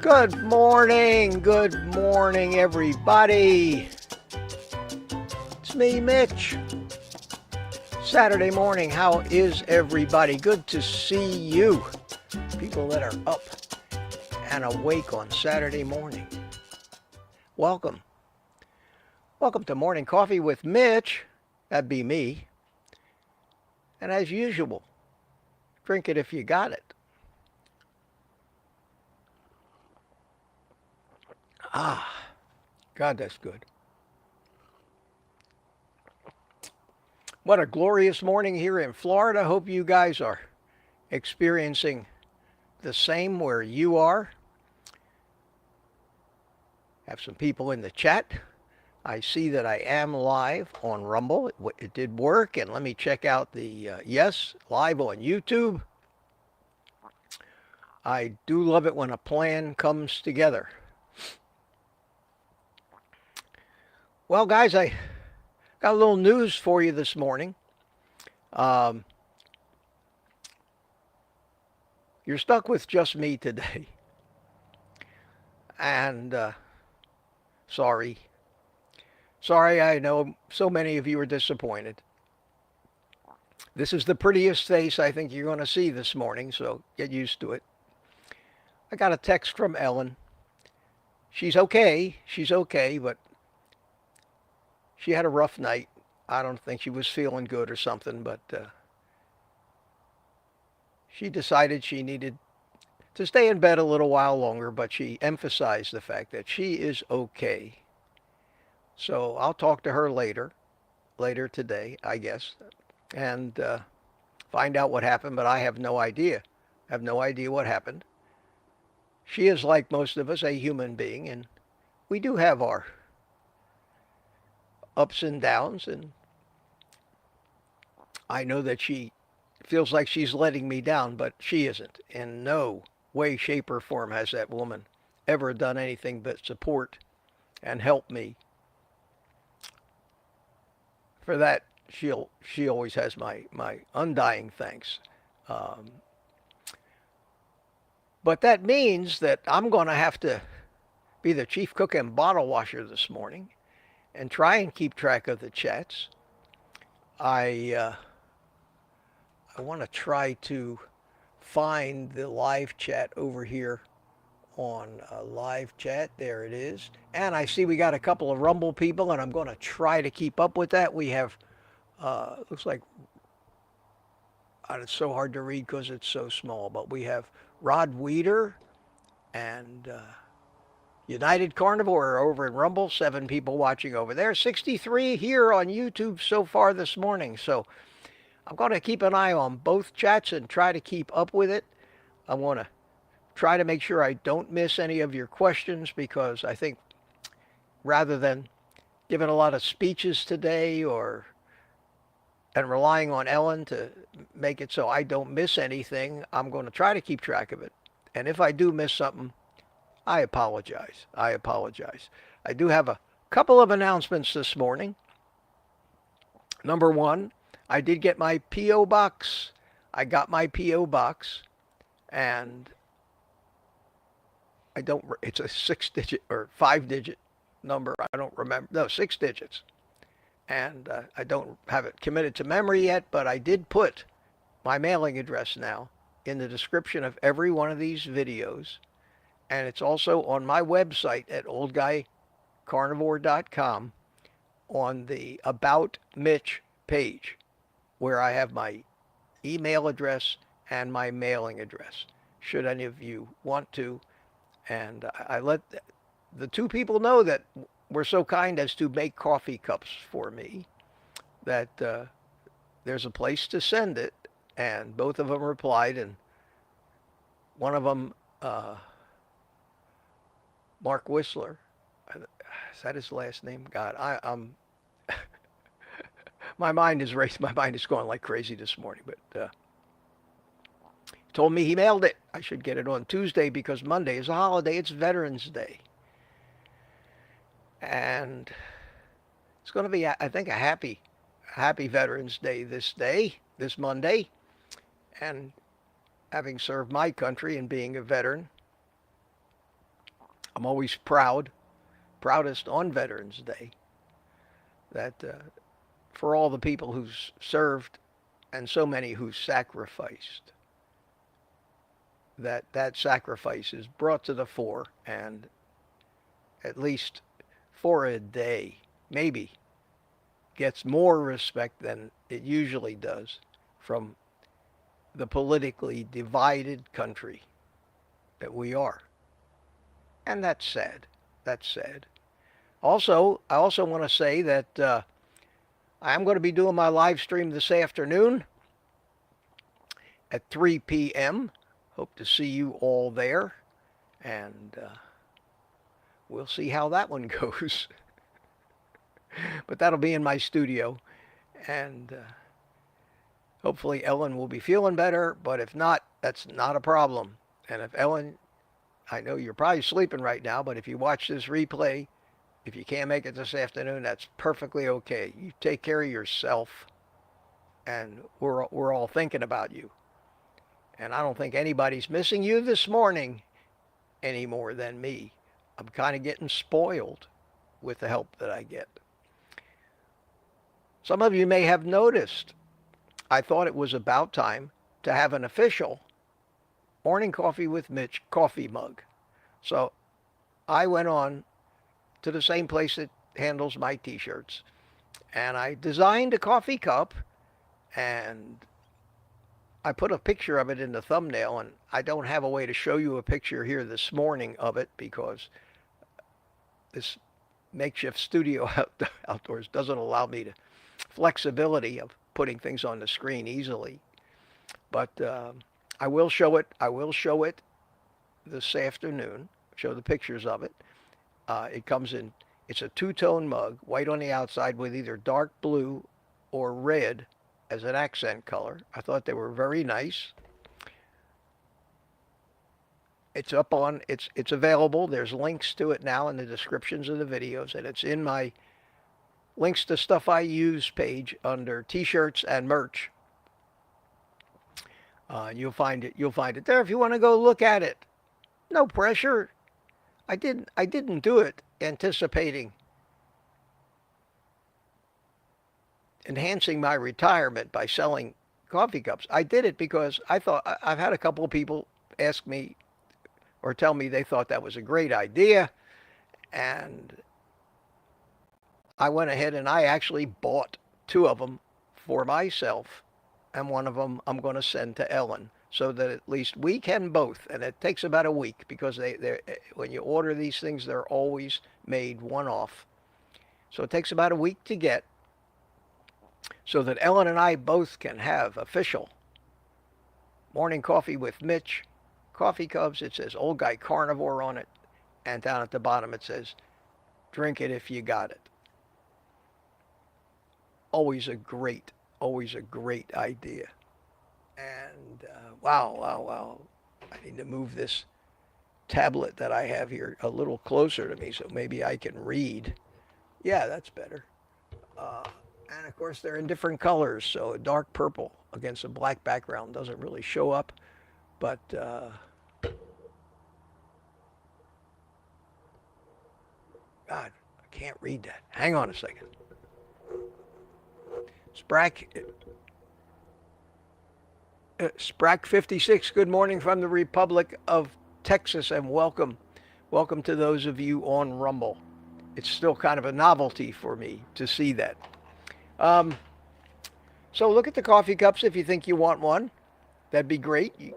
Good morning, everybody. It's me, Mitch. Saturday morning, how is everybody? Good to see you. People that are up and awake on Saturday morning. Welcome. Welcome to Morning Coffee with Mitch. That'd be me. And as usual, drink it if you got it. Ah, God, that's good. What a glorious morning here in Florida. Hope you guys are experiencing the same where you are. Have some people in the chat. I see that I am live on Rumble. It did work, and let me check out the yes, live on YouTube. I do love it when a plan comes together. Well, guys, I got a little news for you this morning. You're stuck with just me today. And sorry. Sorry, I know so many of you are disappointed. This is the prettiest face I think you're going to see this morning, so get used to it. I got a text from Ellen. She's okay, but she had a rough night. I don't think she was feeling good or something, but she decided she needed to stay in bed a little while longer, but she emphasized the fact that she is okay. So I'll talk to her later today, I guess, and find out what happened, but I have no idea. I have no idea what happened. She is, like most of us, a human being, and we do have our ups and downs, and I know that she feels like she's letting me down, but she isn't. In no way, shape, or form has that woman ever done anything but support and help me. For that, she always has my undying thanks. But that means that I'm going to have to be the chief cook and bottle washer this morning and try and keep track of the chats. I want to try to find the live chat over here on live chat. There it is. And I see we got a couple of Rumble people, and I'm going to try to keep up with that. We have, looks like, it's so hard to read because it's so small, but we have Rod Weeder and United Carnivore over in Rumble. 7 people watching over there. 63 here on YouTube so far this morning. So I'm going to keep an eye on both chats and try to keep up with it. I want to try to make sure I don't miss any of your questions, because I think rather than giving a lot of speeches today and relying on Ellen to make it so I don't miss anything, I'm going to try to keep track of it. And if I do miss something, I apologize. I do have a couple of announcements this morning. Number one, I did get my P.O. box. I got my P.O. box, and it's a 6-digit or 5-digit number. I don't remember. No, 6 digits. And I don't have it committed to memory yet, but I did put my mailing address now in the description of every one of these videos. And it's also on my website at oldguycarnivore.com on the About Mitch page, where I have my email address and my mailing address, should any of you want to. And I let the 2 people know that were so kind as to make coffee cups for me that there's a place to send it. And both of them replied, and one of them, Mark Whistler, is that his last name? God, I'm my mind is racing. My mind is going like crazy this morning. But he told me he mailed it. I should get it on Tuesday because Monday is a holiday. It's Veterans Day. And it's going to be, I think, a happy Veterans Day this Monday. And having served my country and being a veteran, I'm always proudest on Veterans Day, that for all the people who served and so many who sacrificed, that sacrifice is brought to the fore, and at least for a day, maybe gets more respect than it usually does from the politically divided country that we are. And that's sad. That's sad. Also, I also want to say that I am going to be doing my live stream this afternoon at 3 p.m. Hope to see you all there. And we'll see how that one goes. But that'll be in my studio. And hopefully Ellen will be feeling better. But if not, that's not a problem. And if Ellen, I know you're probably sleeping right now, but if you watch this replay, if you can't make it this afternoon, that's perfectly okay. You take care of yourself, and we're all thinking about you. And I don't think anybody's missing you this morning any more than me. I'm kind of getting spoiled with the help that I get. Some of you may have noticed I thought it was about time to have an official Morning Coffee with Mitch coffee mug. So I went on to the same place that handles my t-shirts, and I designed a coffee cup, and I put a picture of it in the thumbnail, and I don't have a way to show you a picture here this morning of it because this makeshift studio outdoors doesn't allow me the flexibility of putting things on the screen easily. But I will show it. I will show it this afternoon. Show the pictures of it. It comes in. It's a two-tone mug, white on the outside with either dark blue or red as an accent color. I thought they were very nice. It's up on. It's available. There's links to it now in the descriptions of the videos, and it's in my links to stuff I use page under T-shirts and merch. You'll find it. You'll find it there if you want to go look at it. No pressure. I didn't do it anticipating enhancing my retirement by selling coffee cups. I did it because I thought I've had a couple of people ask me or tell me they thought that was a great idea, and I went ahead and I actually bought two of them for myself, and one of them I'm going to send to Ellen so that at least we can both, and it takes about a week because they when you order these things, they're always made one-off. So it takes about a week to get, so that Ellen and I both can have official Morning Coffee with Mitch coffee cups. It says Old Guy Carnivore on it, and down at the bottom it says, drink it if you got it. Always a great idea. And wow. I need to move this tablet that I have here a little closer to me so maybe I can read. Yeah, that's better. And of course they're in different colors, so a dark purple against a black background doesn't really show up, but God, I can't read that. Hang on a second. Sprack 56, good morning from the Republic of Texas, and welcome to those of you on Rumble. It's still kind of a novelty for me to see that. So look at the coffee cups if you think you want one. That'd be great. You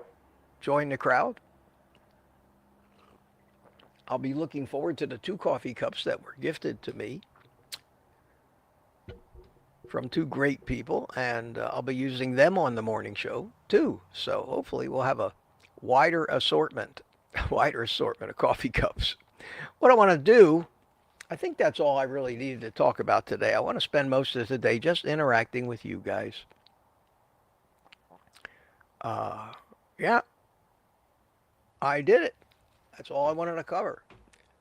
join the crowd. I'll be looking forward to the two coffee cups that were gifted to me from two great people, and I'll be using them on the morning show too. So hopefully we'll have a wider assortment of coffee cups. What I want to do, I think that's all I really needed to talk about today. I want to spend most of the day just interacting with you guys. Yeah, I did it. That's all I wanted to cover.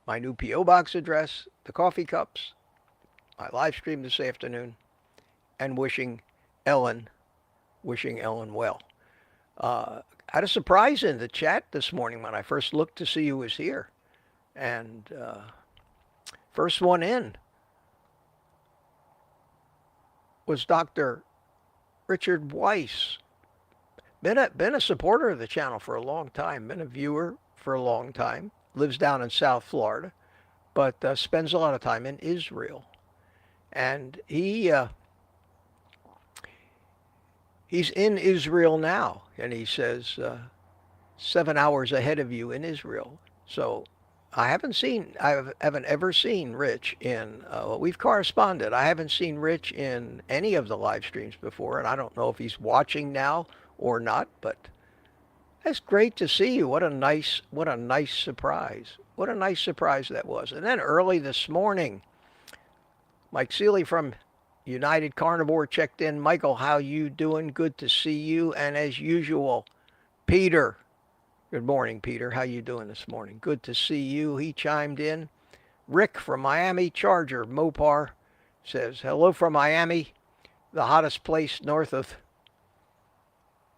My new P.O. Box address, the coffee cups, my live stream this afternoon, and wishing Ellen well. I had a surprise in the chat this morning when I first looked to see who was here. And first one in was Dr. Richard Weiss. Been a supporter of the channel for a long time, been a viewer for a long time, lives down in South Florida, but spends a lot of time in Israel. And he's in Israel now, and he says 7 hours ahead of you in Israel. So I haven't ever seen Rich in, we've corresponded. I haven't seen Rich in any of the live streams before, and I don't know if he's watching now or not, but that's great to see you. What a nice surprise. What a nice surprise that was. And then early this morning, Mike Seeley from United Carnivore checked in. Michael, how you doing? Good to see you. And as usual, Peter. Good morning, Peter. How you doing this morning? Good to see you. He chimed in. Rick from Miami Charger, Mopar, says, hello from Miami, the hottest place north of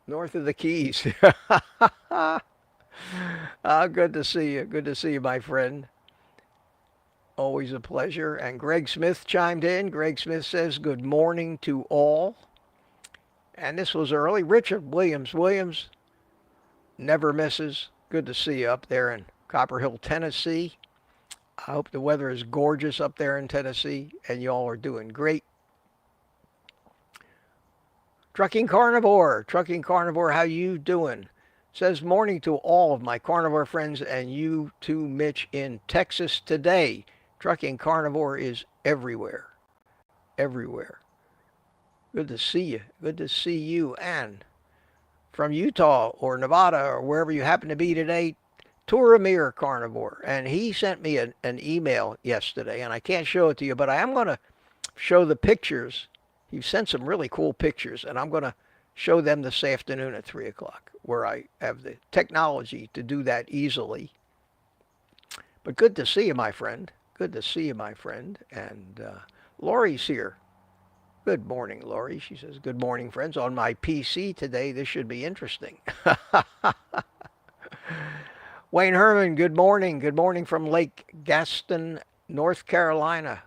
the Keys. Good to see you. Good to see you, my friend. Always a pleasure. And Greg Smith chimed in. Greg Smith says, good morning to all. And this was early. Richard Williams never misses. Good to see you up there in Copper Hill, Tennessee. I hope the weather is gorgeous up there in Tennessee and y'all are doing great. Trucking Carnivore, how you doing? Says morning to all of my carnivore friends and you too, Mitch, in Texas today. Trucking Carnivore is everywhere. Everywhere. Good to see you. Good to see you. And from Utah or Nevada or wherever you happen to be today, Touramir Carnivore. And he sent me an email yesterday, and I can't show it to you, but I am going to show the pictures. He sent some really cool pictures, and I'm going to show them this afternoon at 3 o'clock, where I have the technology to do that easily. But good to see you, my friend. Good to see you, my friend. And Lori's here. Good morning, Lori. She says, good morning, friends. On my PC today, this should be interesting. Wayne Herman, good morning. Good morning from Lake Gaston, North Carolina.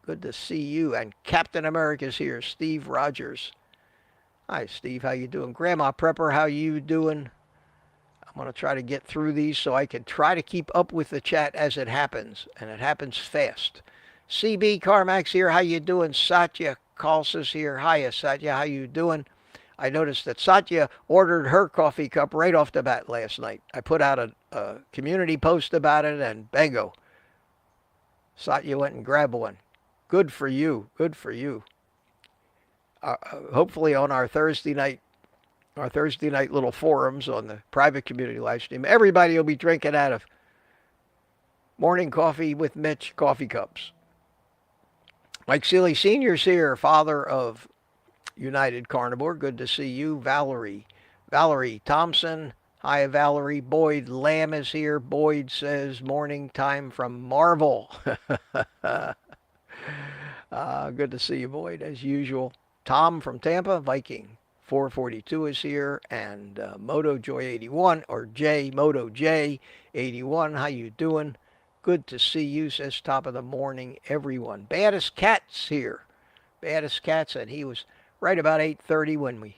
Good to see you. And Captain America's here, Steve Rogers. Hi, Steve. How you doing? Grandma Prepper, how you doing? I'm going to try to get through these so I can try to keep up with the chat as it happens, and it happens fast. CB Carmax here. How you doing? Satya Kalsas here. Hiya, Satya. How you doing? I noticed that Satya ordered her coffee cup right off the bat last night. I put out a community post about it, and bango. Satya went and grabbed one. Good for you. Good for you. Hopefully on our Thursday night little forums on the private community live stream, everybody will be drinking out of morning coffee with Mitch coffee cups. Mike Seeley Sr.'s here, father of United Carnivore. Good to see you. Valerie Thompson. Hi, Valerie. Boyd Lamb is here. Boyd says morning time from Marvel. Good to see you, Boyd, as usual. Tom from Tampa, Viking 442 is here, and Moto Joy 81, or J, Moto J 81. How you doing? Good to see you, says top of the morning, everyone. Baddest Cat's here. Baddest Cats, and he was right about 8:30 when we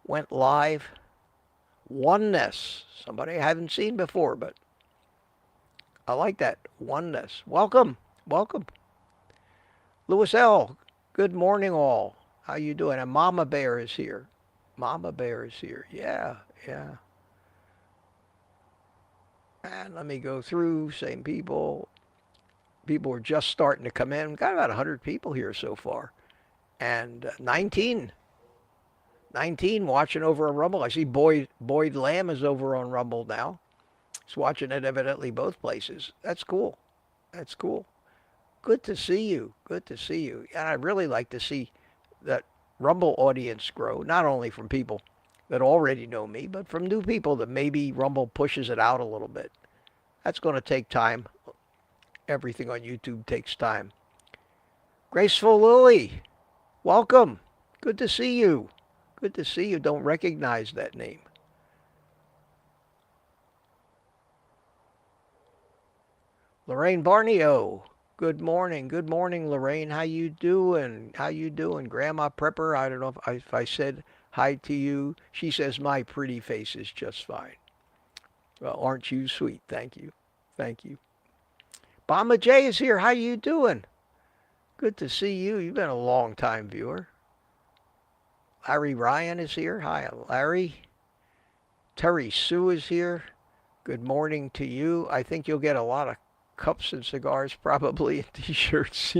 went live. Oneness, somebody I haven't seen before, but I like that. Oneness. Welcome. Welcome. Louis L., good morning all. How you doing? And Mama Bear is here. Mama Bear is here. Yeah. And let me go through. Same people. People are just starting to come in. We've got about 100 people here so far. And 19 watching over on Rumble. I see Boyd Lamb is over on Rumble now. He's watching it evidently both places. That's cool. That's cool. Good to see you. Good to see you. And I'd really like to see that Rumble audience grow, not only from people that already know me, but from new people that maybe Rumble pushes it out a little bit. That's going to take time. Everything on YouTube takes time. Graceful Lily, welcome. Good to see you. Good to see you. Don't recognize that name. Lorraine Barnio. Good morning, Lorraine. How you doing? How you doing? Grandma Prepper, I don't know if I said hi to you. She says my pretty face is just fine. Well, aren't you sweet? Thank you. Thank you. Bama J is here. How you doing? Good to see you. You've been a long time viewer. Larry Ryan is here. Hi, Larry. Terry Sue is here. Good morning to you. I think you'll get a lot of cups and cigars, probably, and t-shirts.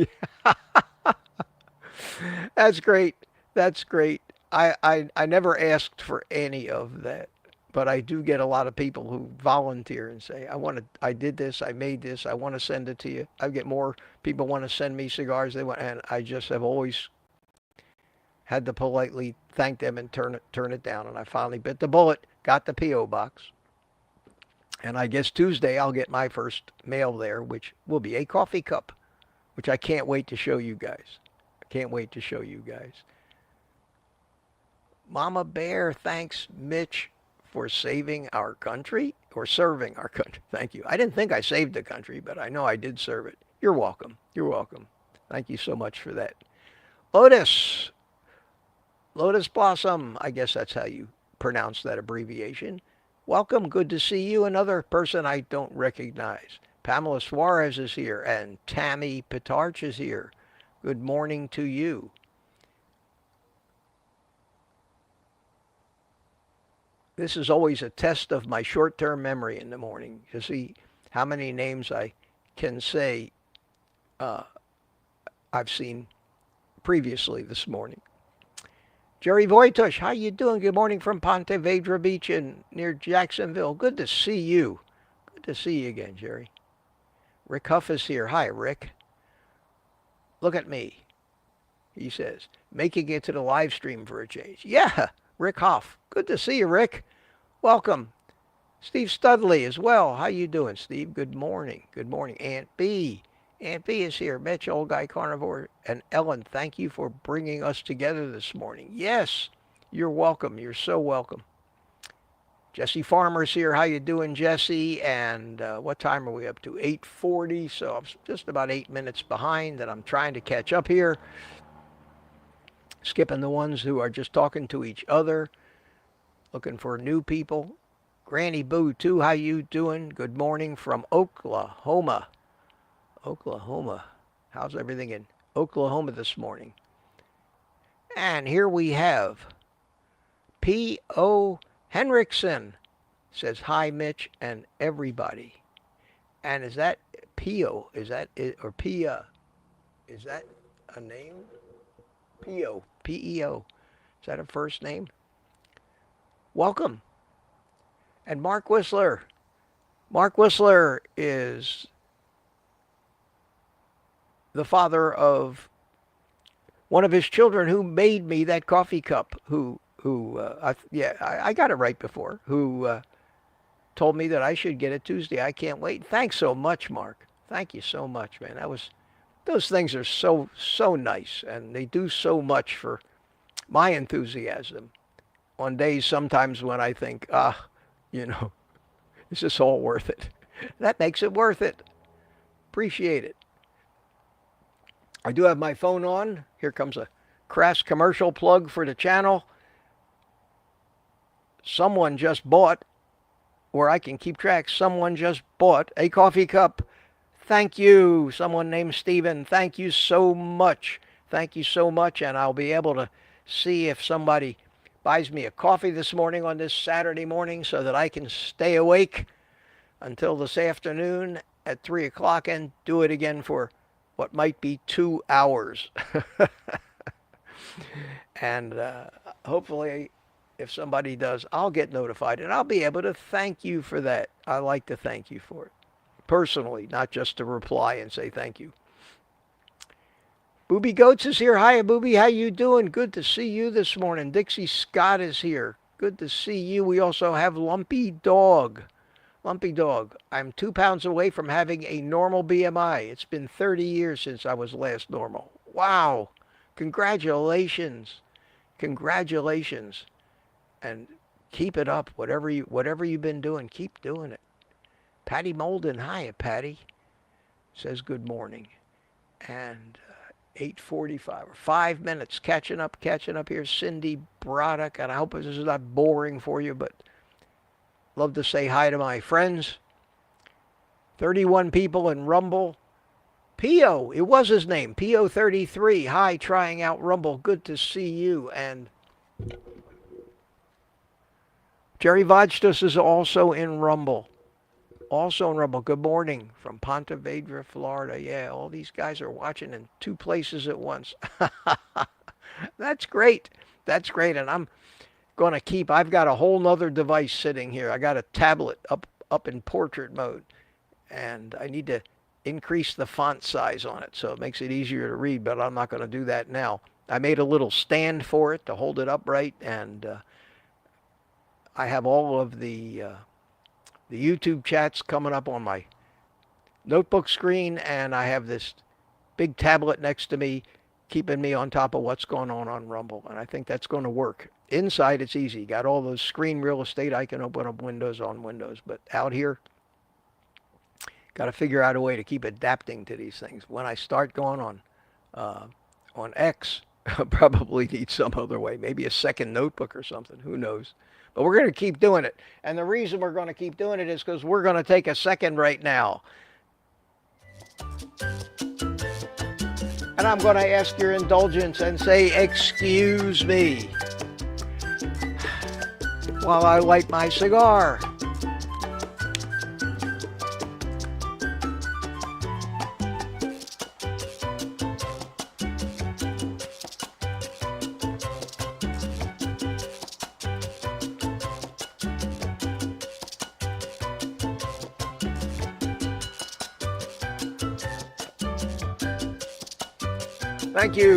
That's great. That's great. I never asked for any of that, but I do get a lot of people who volunteer and say, I did this, I made this, I want to send it to you. I get more people want to send me cigars and I just have always had to politely thank them and turn it down. And I finally bit the bullet, got the PO box, and I guess Tuesday I'll get my first mail there, which will be a coffee cup, which I can't wait to show you guys. I can't wait to show you guys. Mama Bear thanks Mitch for saving our country or serving our country. Thank you. I didn't think I saved the country, but I know I did serve it. You're welcome. You're welcome. Thank you so much for that. Lotus. Lotus Blossom. I guess that's how you pronounce that abbreviation. Welcome. Good to see you. Another person I don't recognize. Pamela Suarez is here and Tammy Pitarch is here. Good morning to you. This is always a test of my short-term memory in the morning to see how many names I can say I've seen previously this morning. Jerry Voitush, how you doing? Good morning from Ponte Vedra Beach near Jacksonville. Good to see you. Good to see you again, Jerry. Rick Huff is here. Hi, Rick. Look at me, he says, making it to the live stream for a change. Yeah, Rick Hoff. Good to see you, Rick. Welcome. Steve Studley as well. How you doing, Steve? Good morning. Good morning. Aunt B. Aunt B is here. Mitch, Old Guy Carnivore, and Ellen, thank you for bringing us together this morning. Yes, you're welcome. You're so welcome. Jesse Farmer's here. How you doing, Jesse? And what time are we up to? 8:40, so I'm just about 8 minutes behind, and I'm trying to catch up here. Skipping the ones who are just talking to each other. Looking for new people. Granny Boo, too. How you doing? Good morning from Oklahoma. Oklahoma. How's everything in Oklahoma this morning? And here we have P.O. Henriksen. Says, hi, Mitch, and everybody. And is that P.O.? Is that it? Or Pia? Is that a name? P.O. P-E-O. Is that a first name? Welcome. And Mark Whistler. Mark Whistler is the father of one of his children who made me that coffee cup, I got it right before, who told me that I should get it Tuesday. I can't wait. Thanks so much, Mark. Thank you so much, man. Those things are so nice, and they do so much for my enthusiasm on days sometimes when I think, is this all worth it? That makes it worth it. Appreciate it. I do have my phone on. Here comes a crass commercial plug for the channel. Someone just bought, or I can keep track, someone just bought a coffee cup. Thank you. Someone named Steven. Thank you so much. Thank you so much. And I'll be able to see if somebody buys me a coffee this morning on this Saturday morning so that I can stay awake until this afternoon at 3 o'clock and do it again for what might be 2 hours. And hopefully, if somebody does, I'll get notified and I'll be able to thank you for that. I like to thank you for it. Personally, not just to reply and say thank you. Booby Goats is here. Hi, Booby. How you doing? Good to see you this morning. Dixie Scott is here. Good to see you. We also have Lumpy Dog. Lumpy Dog. I'm 2 pounds away from having a normal BMI. It's been 30 years since I was last normal. Wow. Congratulations. Congratulations. And keep it up. Whatever you've been doing, keep doing it. Patty Molden. Hi, Patty. says good morning. And 8:45 or 5 minutes catching up here. Cindy Braddock, and I hope this is not boring for you, but love to say hi to my friends. 31 people in Rumble. Pio, it was his name, Pio33. Hi, trying out Rumble. Good to see you. And Jerry Vodstus is also in Rumble. Also in Rumble. Good morning from Ponte Vedra, Florida. Yeah, all these guys are watching in two places at once. That's great. That's great. And I'm going to keep, I've got a whole nother device sitting here. I got a tablet up in portrait mode. And I need to increase the font size on it so it makes it easier to read, but I'm not going to do that now. I made a little stand for it to hold it upright, and I have all of the YouTube chats coming up on my notebook screen, and I have this big tablet next to me keeping me on top of what's going on Rumble, and I think that's going to work. Inside, it's easy. Got all those screen real estate. I can open up windows on windows, but out here, got to figure out a way to keep adapting to these things. When I start going on X, I'll probably need some other way, maybe a second notebook or something. Who knows? But we're going to keep doing it. And the reason we're going to keep doing it is because we're going to take a second right now. And I'm going to ask your indulgence and say, excuse me, while I light my cigar.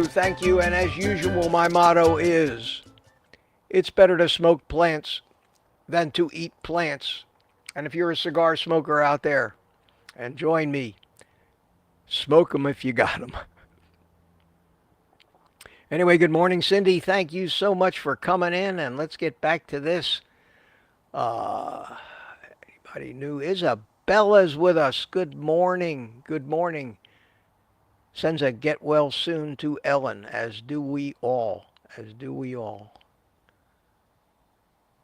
Thank you, and as usual, my motto is, it's better to smoke plants than to eat plants. And if you're a cigar smoker out there, and join me, smoke them if you got them. Anyway, good morning, Cindy. Thank you so much for coming in, and let's get back to this. Anybody new? Isabella's with us. Good morning. Good morning. Sends a get well soon to Ellen, as do we all. As do we all.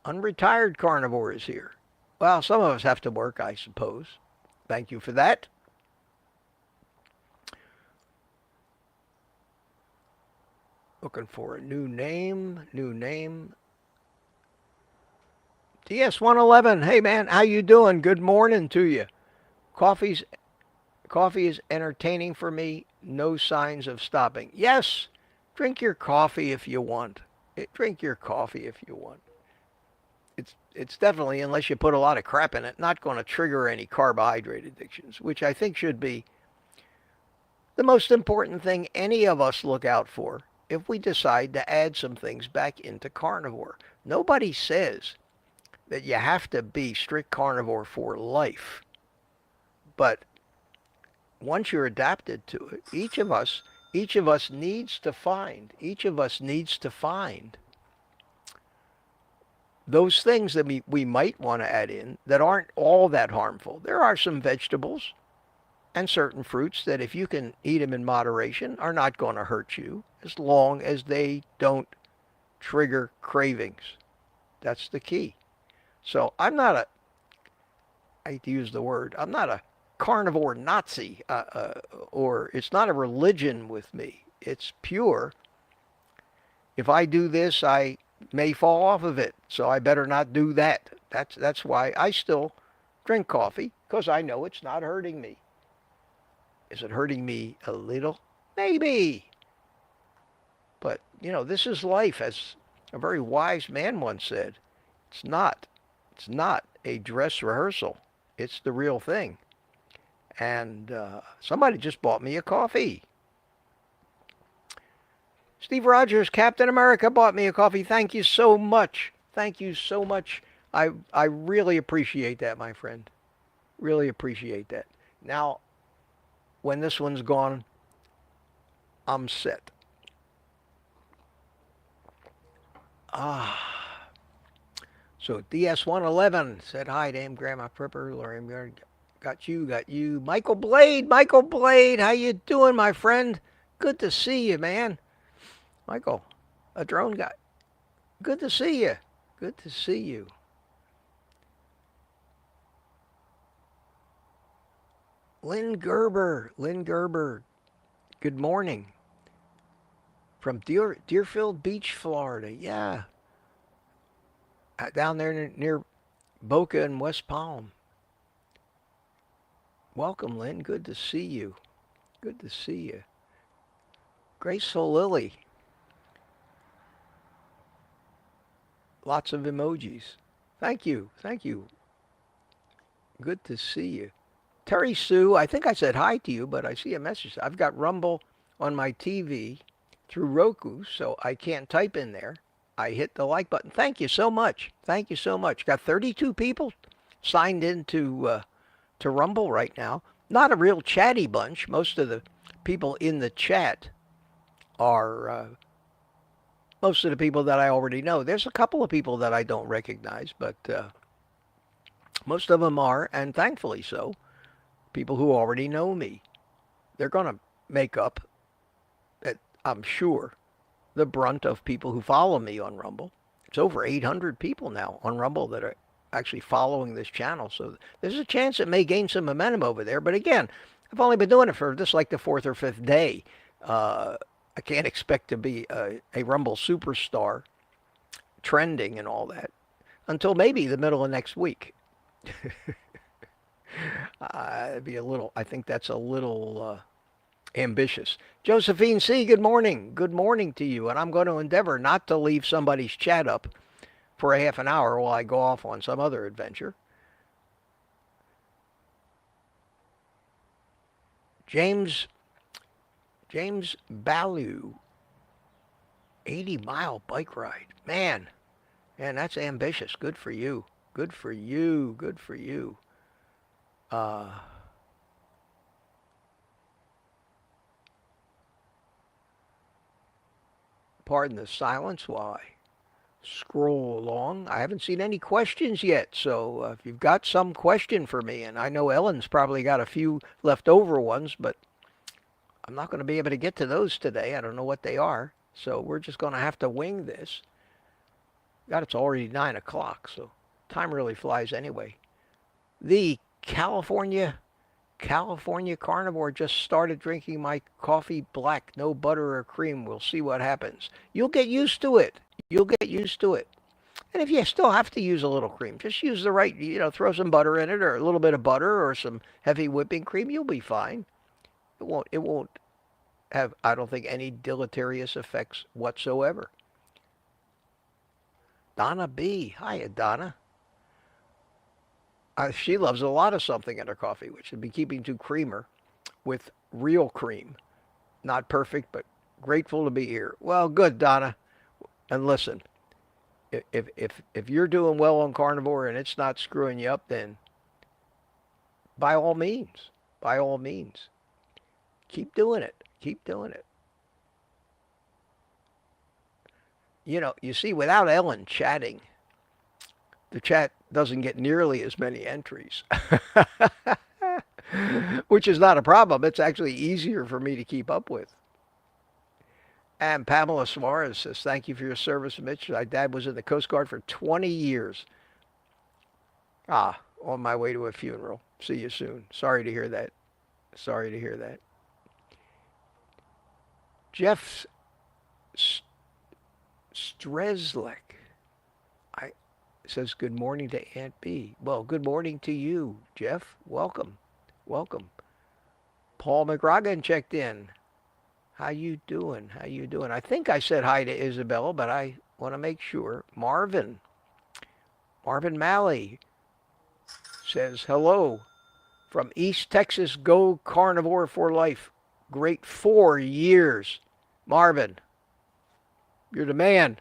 Unretired Carnivore is here. Well, some of us have to work, I suppose. Thank you for that. Looking for a new name. DS111. Hey, man, how you doing? Good morning to you. Coffee is entertaining for me. No signs of stopping. Yes, drink your coffee if you want. Drink your coffee if you want. It's definitely, unless you put a lot of crap in it, not going to trigger any carbohydrate addictions, which I think should be the most important thing any of us look out for if we decide to add some things back into carnivore. Nobody says that you have to be strict carnivore for life. But once you're adapted to it, each of us needs to find those things that we might want to add in that aren't all that harmful. There are some vegetables and certain fruits that, if you can eat them in moderation, are not going to hurt you as long as they don't trigger cravings. That's the key. So I'm not I hate to use the word, I'm not a carnivore Nazi, or it's not a religion with me. It's pure. If I do this, I may fall off of it, so I better not do that. That's why I still drink coffee, because I know it's not hurting me. Is it hurting me a little? Maybe. But, this is life, as a very wise man once said. It's not a dress rehearsal. It's the real thing. And somebody just bought me a coffee. Steve Rogers, Captain America, bought me a coffee. Thank you so much. Thank you so much. I really appreciate that, my friend. Really appreciate that. Now, when this one's gone, I'm set. So DS111 said hi to him, Grandma Pripper, Lori. Got you, got you. Michael Blade, how you doing, my friend? Good to see you, man. Michael, a drone guy. Good to see you. Good to see you. Lynn Gerber, good morning. From Deerfield Beach, Florida. Yeah, down there near Boca and West Palm. Welcome, Lynn. Good to see you. Good to see you. Graceful Lily. Lots of emojis. Thank you. Thank you. Good to see you. Terry Sue, I think I said hi to you, but I see a message. I've got Rumble on my TV through Roku, so I can't type in there. I hit the like button. Thank you so much. Thank you so much. Got 32 people signed in to Rumble right now. Not a real chatty bunch. Most of the people in the chat are most of the people that I already know. There's a couple of people that I don't recognize, but most of them are, and thankfully so, people who already know me. They're going to make up, I'm sure, the brunt of people who follow me on Rumble. It's over 800 people now on Rumble that are actually following this channel. So there's a chance it may gain some momentum over there. But again, I've only been doing it for just like the fourth or fifth day. I can't expect to be a Rumble superstar trending and all that until maybe the middle of next week. It'd be a little, I think that's a little ambitious. Josephine C., good morning. Good morning to you. And I'm going to endeavor not to leave somebody's chat up for a half an hour while I go off on some other adventure. James Ballew, 80-mile bike ride. Man, that's ambitious. Good for you. Good for you. Good for you. Pardon the silence while I scroll along. I haven't seen any questions yet, so if you've got some question for me, and I know Ellen's probably got a few leftover ones, but I'm not going to be able to get to those today. I don't know what they are, so we're just going to have to wing this. God, it's already 9 o'clock, so time really flies anyway. The California Carnivore just started drinking my coffee black, no butter or cream. We'll see what happens. You'll get used to it. You'll get used to it. And if you still have to use a little cream, just use the right, throw some butter in it or a little bit of butter or some heavy whipping cream. You'll be fine. It won't have, I don't think, any deleterious effects whatsoever. Donna B. Hiya, Donna. She loves a lot of something in her coffee, which would be keeping to creamer with real cream. Not perfect, but grateful to be here. Well, good, Donna. And listen, if you're doing well on carnivore and it's not screwing you up, then by all means, keep doing it. Keep doing it. You see, without Ellen chatting, the chat doesn't get nearly as many entries, which is not a problem. It's actually easier for me to keep up with. And Pamela Suarez says, thank you for your service, Mitch. My dad was in the Coast Guard for 20 years. On my way to a funeral. See you soon. Sorry to hear that. Sorry to hear that. Jeff Streslek says, good morning to Aunt B. Well, good morning to you, Jeff. Welcome. Welcome. Paul McGragan checked in. How you doing? How you doing? I think I said hi to Isabella, but I want to make sure. Marvin Malley says, hello from East Texas. Go Carnivore for life. Great 4 years. Marvin, you're the man.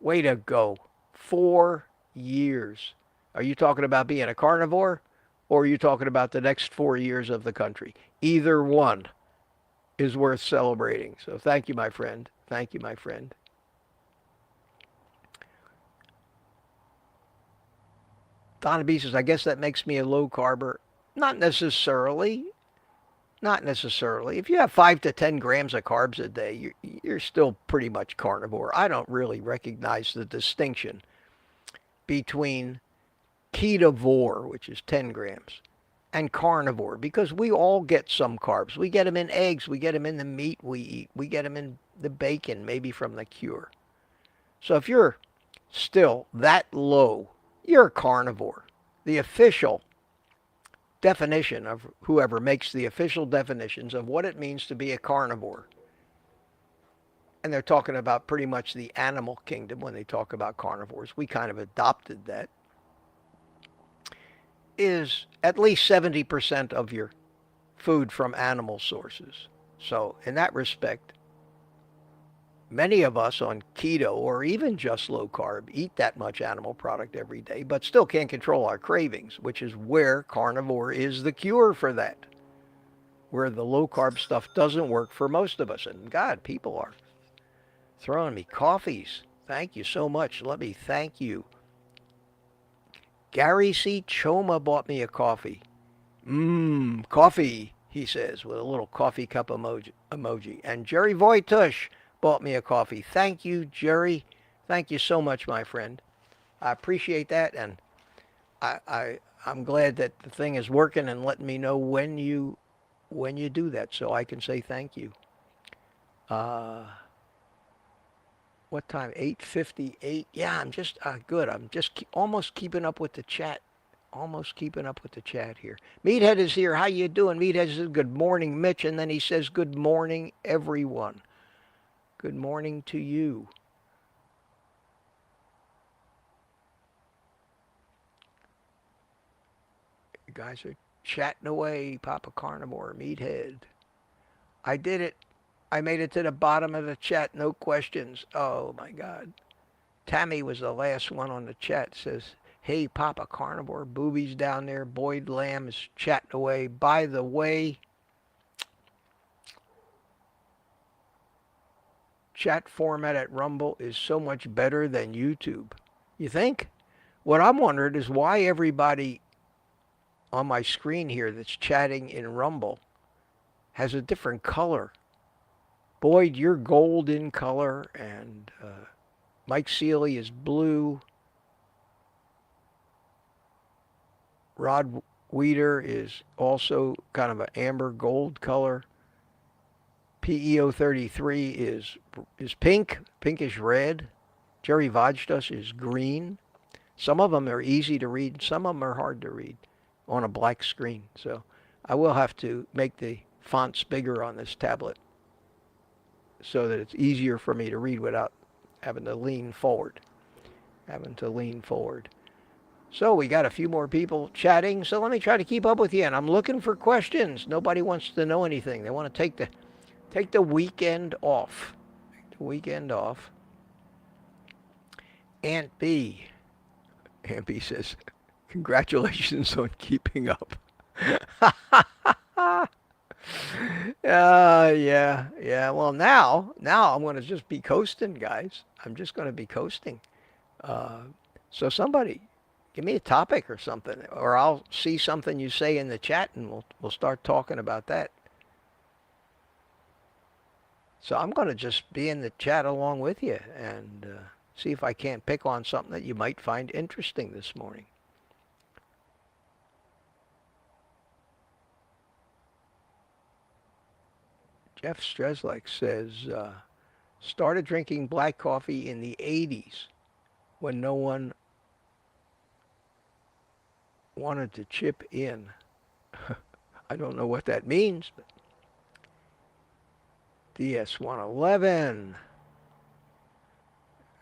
Way to go. 4 years. Are you talking about being a carnivore, or are you talking about the next 4 years of the country? Either one is worth celebrating. So thank you, my friend. Thank you, my friend. Donna B says, I guess that makes me a low carber. Not necessarily. Not necessarily. If you have 5 to 10 grams of carbs a day, you're still pretty much carnivore. I don't really recognize the distinction between ketovore, which is 10 grams, and carnivore because we all get some carbs. We get them in eggs, we get them in the meat we eat, we get them in the bacon, maybe from the cure. So if you're still that low, you're a carnivore. The official definition of whoever makes the official definitions of what it means to be a carnivore, and they're talking about pretty much the animal kingdom when they talk about carnivores. We kind of adopted that. Is at least 70% of your food from animal sources. So in that respect, many of us on keto or even just low carb eat that much animal product every day, but still can't control our cravings, which is where carnivore is the cure for that. Where the low carb stuff doesn't work for most of us. And God, people are throwing me coffees. Thank you so much. Let me thank you. Gary C. Choma bought me a coffee. Coffee, he says, with a little coffee cup emoji. And Jerry Voitush bought me a coffee. Thank you, Jerry. Thank you so much, my friend. I appreciate that, and I'm glad that the thing is working and letting me know when you do that, so I can say thank you. What time? 8:58. Yeah, I'm just good. I'm just almost keeping up with the chat. Almost keeping up with the chat here. Meathead is here. How you doing? Meathead says, good morning, Mitch. And then he says, good morning, everyone. Good morning to you. You guys are chatting away, Papa Carnivore, Meathead. I did it. I made it to the bottom of the chat, no questions. Oh my God. Tammy was the last one on the chat. Says, hey, Papa Carnivore, boobies down there. Boyd Lamb is chatting away. By the way, chat format at Rumble is so much better than YouTube. You think? What I'm wondering is why everybody on my screen here that's chatting in Rumble has a different color. Boyd, you're gold in color, and Mike Seeley is blue. Rod Weeder is also kind of an amber gold color. PEO33 is pink, pinkish red. Jerry Vajdas is green. Some of them are easy to read. Some of them are hard to read on a black screen. So I will have to make the fonts bigger on this tablet so that it's easier for me to read without having to lean forward. So we got a few more people chatting, so let me try to keep up with you. And I'm looking for questions. Nobody wants to know anything. They want to take the weekend off. Aunt B says, congratulations on keeping up. Yeah. Well, now I'm going to just be coasting, guys. I'm just going to be coasting. So somebody give me a topic or something, or I'll see something you say in the chat, and we'll start talking about that. So I'm going to just be in the chat along with you and see if I can't pick on something that you might find interesting this morning. Jeff Streslak says, started drinking black coffee in the 80s when no one wanted to chip in. I don't know what that means, but DS111.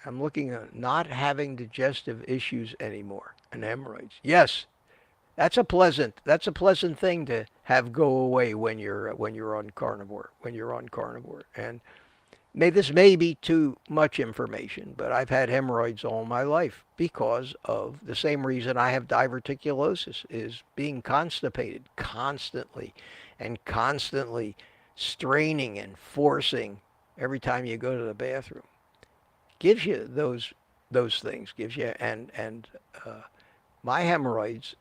I'm looking at not having digestive issues anymore and hemorrhoids. Yes, that's a pleasant thing to have go away when you're on carnivore. And this may be too much information, but I've had hemorrhoids all my life because of the same reason I have diverticulosis, is being constipated constantly straining and forcing every time you go to the bathroom. Gives you those things, and my hemorrhoids,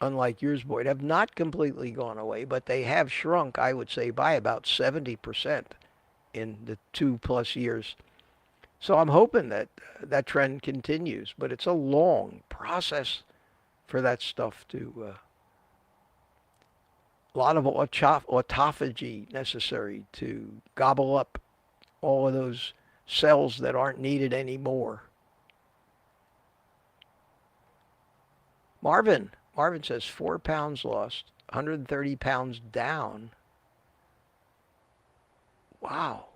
unlike yours, Boyd, have not completely gone away, but they have shrunk, I would say, by about 70% in the 2+ years. So I'm hoping that that trend continues, but it's a long process for that stuff to, a lot of autophagy necessary to gobble up all of those cells that aren't needed anymore. Marvin says 4 pounds lost, 130 pounds down. Wow.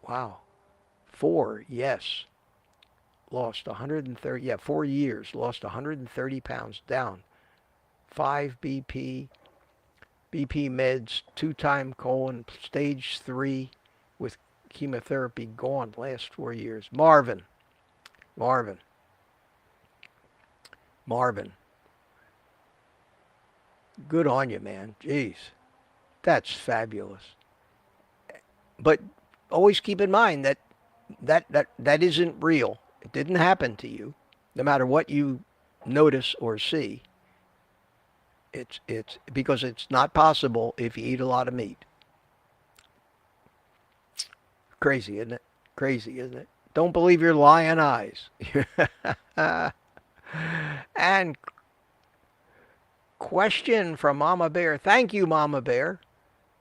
Wow. 4, yes. Lost 130, yeah, 4 years, lost 130 pounds down. 5 BP meds, 2-time colon, stage 3 with chemotherapy gone last 4 years. Marvin. Good on you, man. Jeez. That's fabulous. But always keep in mind that that isn't real. It didn't happen to you. No matter what you notice or see, it's because it's not possible if you eat a lot of meat. Crazy, isn't it? Crazy, isn't it? Don't believe your lying eyes. And question from Mama Bear. Thank you, Mama Bear.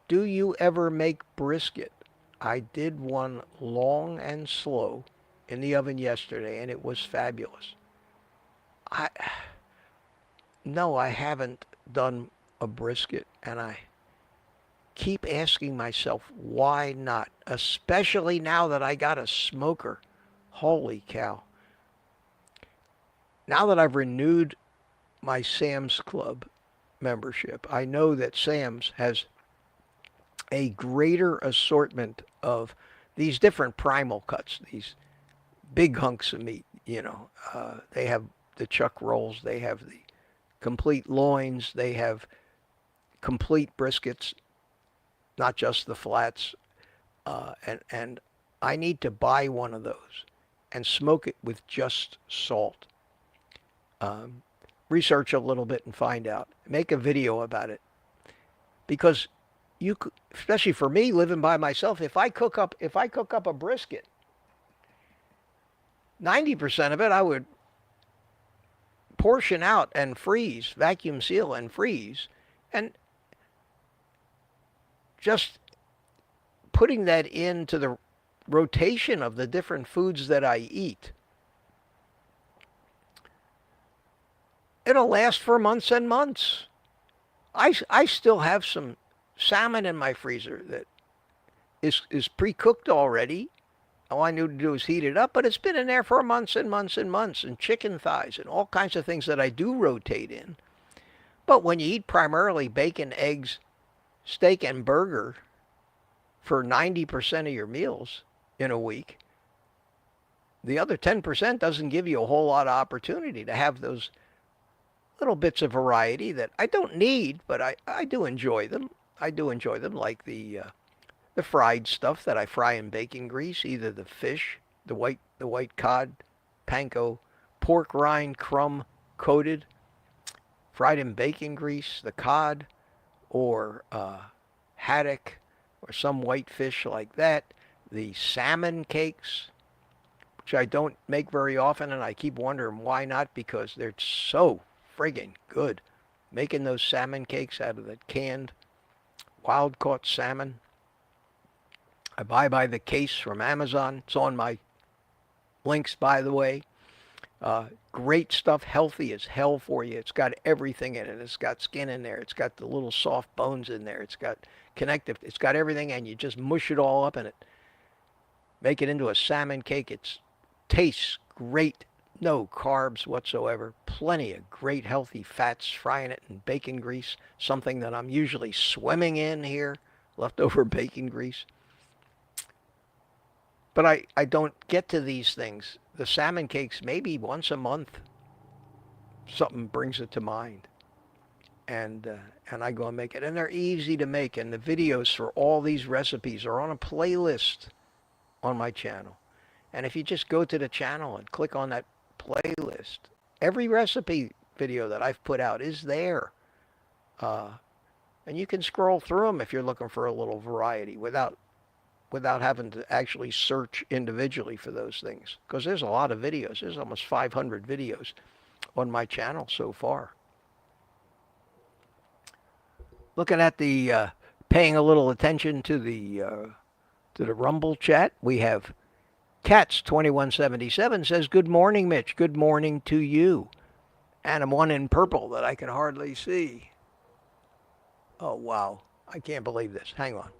Do you ever make brisket? I did one long and slow in the oven yesterday, and it was fabulous. I No, I haven't done a brisket, and I keep asking myself why not, especially now that I got a smoker. Holy cow. Now that I've renewed my Sam's Club membership, I know that Sam's has a greater assortment of these different primal cuts, these big hunks of meat. They have the chuck rolls, they have the complete loins, they have complete briskets, not just the flats. And I need to buy one of those and smoke it with just salt. Research a little bit and find out. Make a video about it, because especially for me living by myself, if I cook up a brisket, 90% of it I would portion out and freeze, vacuum seal and freeze, and just putting that into the rotation of the different foods that I eat, it'll last for months and months. I still have some salmon in my freezer that is pre-cooked already. All I need to do is heat it up, but it's been in there for months and months and months, and chicken thighs and all kinds of things that I do rotate in. But when you eat primarily bacon, eggs, steak, and burger for 90% of your meals in a week, the other 10% doesn't give you a whole lot of opportunity to have those little bits of variety that I don't need, but I do enjoy them. I do enjoy them, like the fried stuff that I fry in bacon grease, either the fish, the white cod, panko, pork rind crumb coated, fried in bacon grease, the cod, or haddock, or some white fish like that. The salmon cakes, which I don't make very often, and I keep wondering why not, because they're so friggin' good. Making those salmon cakes out of the canned wild-caught salmon. I buy by the case from Amazon. It's on my links, by the way. Great stuff, healthy as hell for you. It's got everything in it. It's got skin in there. It's got the little soft bones in there. It's got connective. It's got everything, and you just mush it all up in it. Make it into a salmon cake. It tastes great. No carbs whatsoever. Plenty of great healthy fats. Frying it in bacon grease, something that I'm usually swimming in here. Leftover bacon grease. But I don't get to these things. The salmon cakes, maybe once a month, something brings it to mind. And I go and make it. And they're easy to make. And the videos for all these recipes are on a playlist on my channel. And if you just go to the channel and click on that playlist, every recipe video that I've put out is there. Uh, and you can scroll through them if you're looking for a little variety without having to actually search individually for those things. Because there's a lot of videos. There's almost 500 videos on my channel so far. Looking at the paying a little attention to the Rumble chat, we have Cats 2177 says, "Good morning, Mitch. Good morning to you." And I'm one in purple that I can hardly see. Oh wow, I can't believe this. Hang on.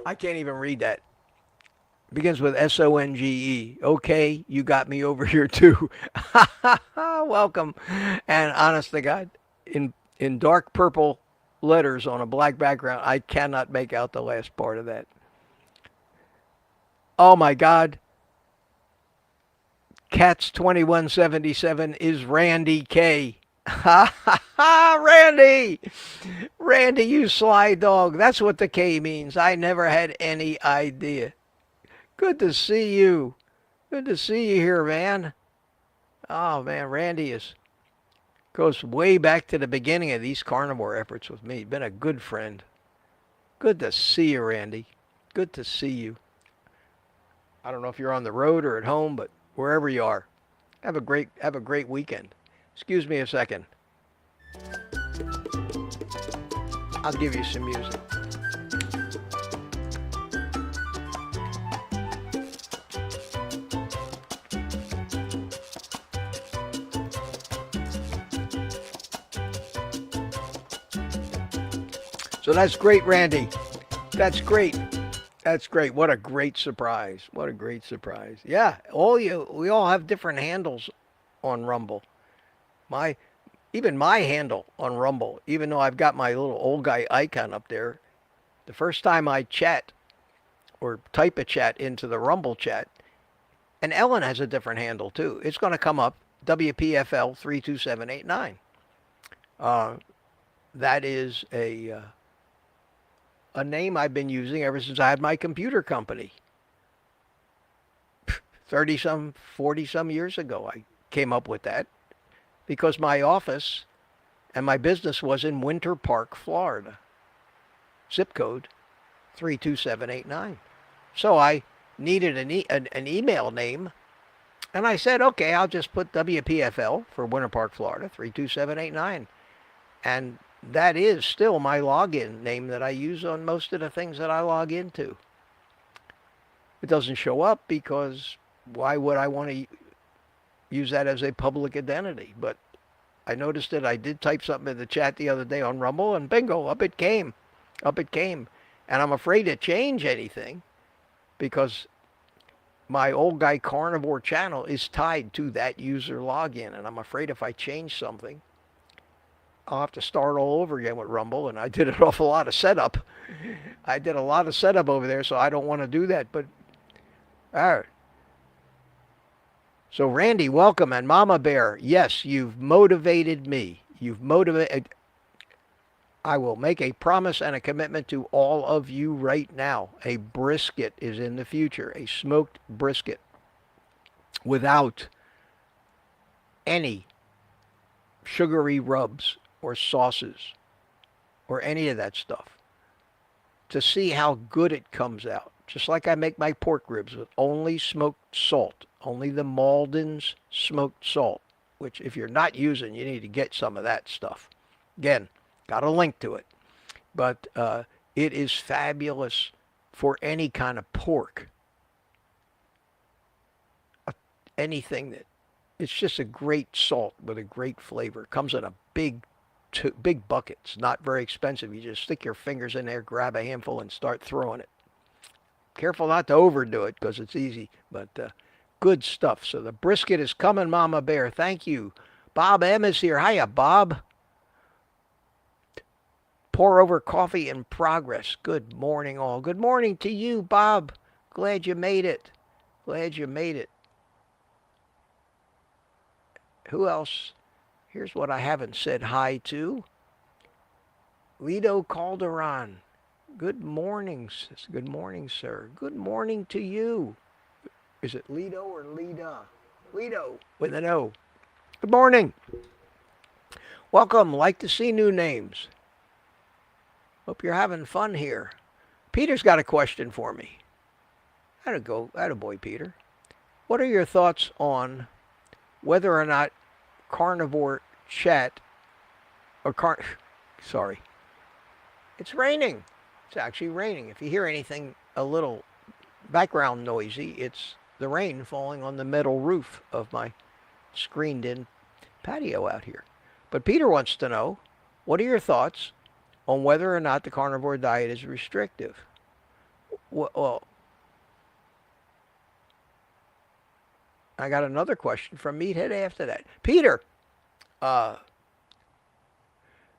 I can't even read that. It begins with Songe. Okay, you got me over here too. Welcome. And honest to God, in dark purple letters on a black background, I cannot make out the last part of that. Oh my God. Cats 2177 is Randy K. Ha ha ha, Randy! Randy, you sly dog. That's what the K means. I never had any idea. Good to see you. Good to see you here, man. Oh man, Randy goes way back to the beginning of these carnivore efforts with me. Been a good friend. Good to see you, Randy. Good to see you. I don't know if you're on the road or at home, but wherever you are, have a great weekend. Excuse me a second. I'll give you some music. So that's great, Randy. That's great. That's great. What a great surprise. What a great surprise. Yeah, we all have different handles on Rumble. My Even my handle on Rumble, even though I've got my little old guy icon up there, the first time I chat or type a chat into the Rumble chat, and Ellen has a different handle too. It's going to come up WPFL 32789. That is a name I've been using ever since I had my computer company. 30 some, 40 some years ago, I came up with that because my office and my business was in Winter Park, Florida. Zip code 32789. So I needed an email name, and I said, okay, I'll just put WPFL for Winter Park, Florida, 32789. And that is still my login name that I use on most of the things that I log into. It doesn't show up because why would I want to use that as a public identity? But I noticed that I did type something in the chat the other day on Rumble, and bingo, up it came. Up it came. And I'm afraid to change anything because my old guy carnivore channel is tied to that user login. And I'm afraid if I change something, I'll have to start all over again with Rumble. And I did an awful lot of setup. I did a lot of setup over there, so I don't want to do that. But, all right. So, Randy, welcome. And Mama Bear, yes, you've motivated me. You've motivated. I will make a promise and a commitment to all of you right now. A brisket is in the future, a smoked brisket without any sugary rubs or sauces or any of that stuff, to see how good it comes out. Just like I make my pork ribs with only smoked salt, only the Malden's smoked salt, which if you're not using, you need to get some of that stuff. Again, got a link to it. But it is fabulous for any kind of pork. Anything that, it's just a great salt with a great flavor. It comes in a big bucket. It's not very expensive. You just stick your fingers in there, grab a handful, and start throwing it. Careful not to overdo it because it's easy, but good stuff. So the brisket is coming, Mama Bear. Thank you. Bob M is here. Hiya, Bob. Pour over coffee in progress. Good morning, all. Good morning to you, Bob. Glad you made it. Glad you made it. Who else? Here's what I haven't said hi to. Lido Calderon. Good morning. Good morning, sir. Good morning to you. Is it Lido or Lida? Guido with an O. Good morning. Welcome. Like to see new names. Hope you're having fun here. Peter's got a question for me. Attaboy, Peter. What are your thoughts on whether or not carnivore chat or sorry. It's raining. It's actually raining. If you hear anything a little background noisy, it's the rain falling on the metal roof of my screened-in patio out here. But Peter wants to know, what are your thoughts on whether or not the carnivore diet is restrictive? Well, I got another question from Meathead after that. Peter,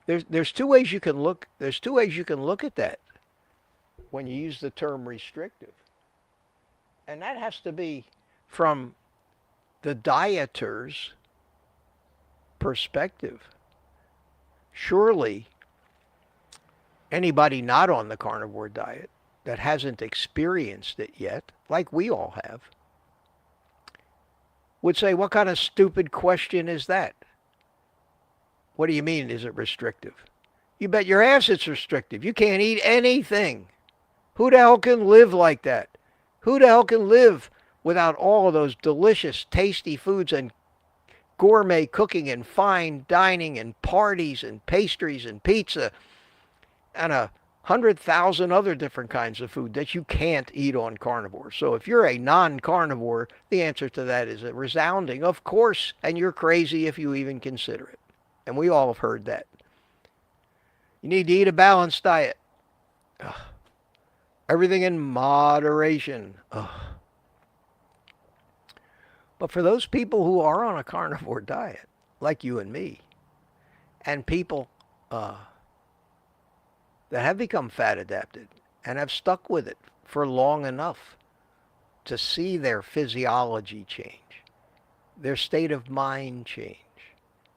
there's two ways you can look. There's two ways you can look at that when you use the term restrictive, and that has to be from the dieter's perspective. Surely, anybody not on the carnivore diet that hasn't experienced it yet, like we all have, would say, what kind of stupid question is that? What do you mean, is it restrictive? You bet your ass it's restrictive. You can't eat anything. Who the hell can live like that? Who the hell can live without all of those delicious, tasty foods and gourmet cooking and fine dining and parties and pastries and pizza and 100,000 other different kinds of food that you can't eat on carnivore? So if you're a non-carnivore, the answer to that is a resounding of course, and you're crazy if you even consider it. And we all have heard that. You need to eat a balanced diet. Ugh. Everything in moderation. Ugh. But for those people who are on a carnivore diet, like you and me, and people that have become fat adapted and have stuck with it for long enough to see their physiology change, their state of mind change,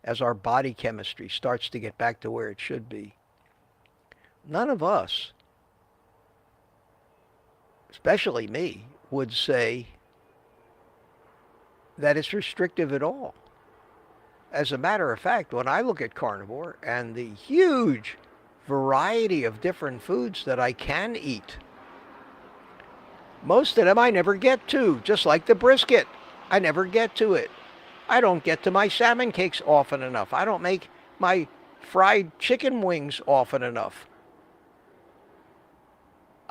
as our body chemistry starts to get back to where it should be, none of us, especially me, would say that it's restrictive at all. As a matter of fact, when I look at carnivore and the huge variety of different foods that I can eat, most of them I never get to, just like the brisket. I never get to it. I don't get to my salmon cakes often enough. I don't make my fried chicken wings often enough.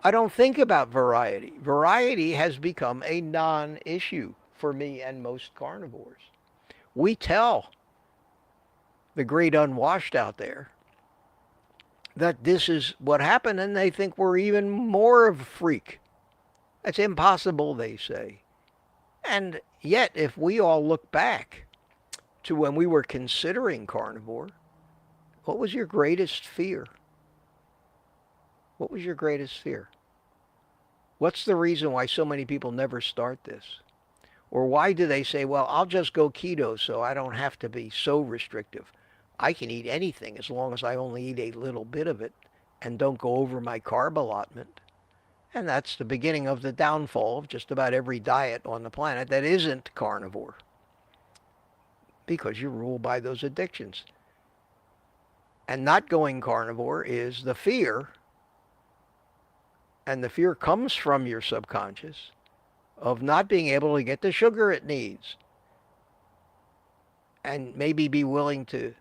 I don't think about variety. Variety has become a non-issue for me and most carnivores. We tell the great unwashed out there that this is what happened, and they think we're even more of a freak. That's impossible, they say. And yet, if we all look back to when we were considering carnivore, what was your greatest fear? What was your greatest fear? What's the reason why so many people never start this? Or why do they say, well, I'll just go keto so I don't have to be so restrictive. I can eat anything as long as I only eat a little bit of it and don't go over my carb allotment. And that's the beginning of the downfall of just about every diet on the planet that isn't carnivore, because you're ruled by those addictions. And not going carnivore is the fear, and the fear comes from your subconscious, of not being able to get the sugar it needs, and maybe be willing to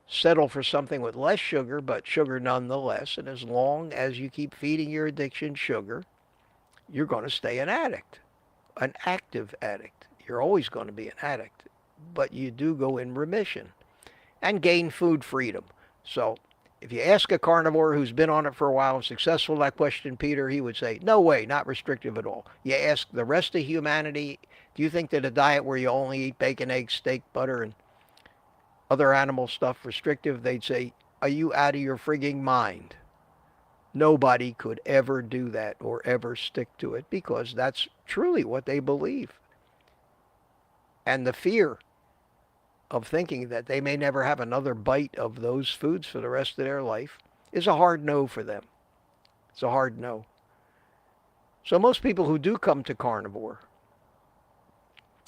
settle for something with less sugar, but sugar nonetheless. And as long as you keep feeding your addiction sugar, you're going to stay an addict, an active addict. You're always going to be an addict, but you do go in remission and gain food freedom. So if you ask a carnivore who's been on it for a while and successful that question, Peter, he would say, no way, not restrictive at all. You ask the rest of humanity, do you think that a diet where you only eat bacon, eggs, steak, butter, and other animal stuff restrictive? They'd say, are you out of your frigging mind? Nobody could ever do that or ever stick to it, because that's truly what they believe. And the fear of thinking that they may never have another bite of those foods for the rest of their life is a hard no for them. It's a hard no. So most people who do come to carnivore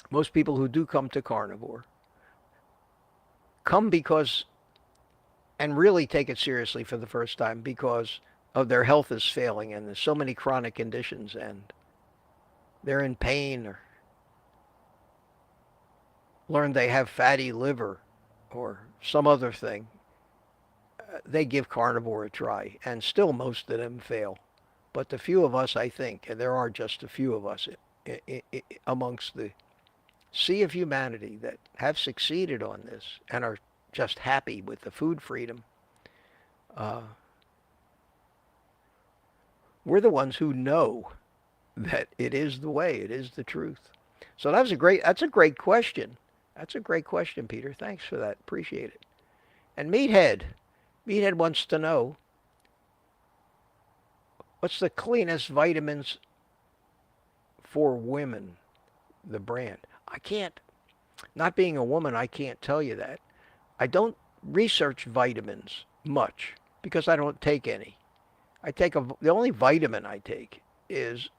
Most people who do come to carnivore come because, and really take it seriously for the first time, because of their health is failing and there's so many chronic conditions and they're in pain or learn they have fatty liver or some other thing. They give carnivore a try, and still most of them fail. But the few of us, I think, and there are just a few of us amongst the sea of humanity that have succeeded on this and are just happy with the food freedom, uh, we're the ones who know that it is the way, it is the truth. So that's a great question. That's a great question, Peter. Thanks for that. Appreciate it. And Meathead wants to know, what's the cleanest vitamins for women, the brand? I can't, not being a woman, I can't tell you that. I don't research vitamins much because I don't take any. The only vitamin I take is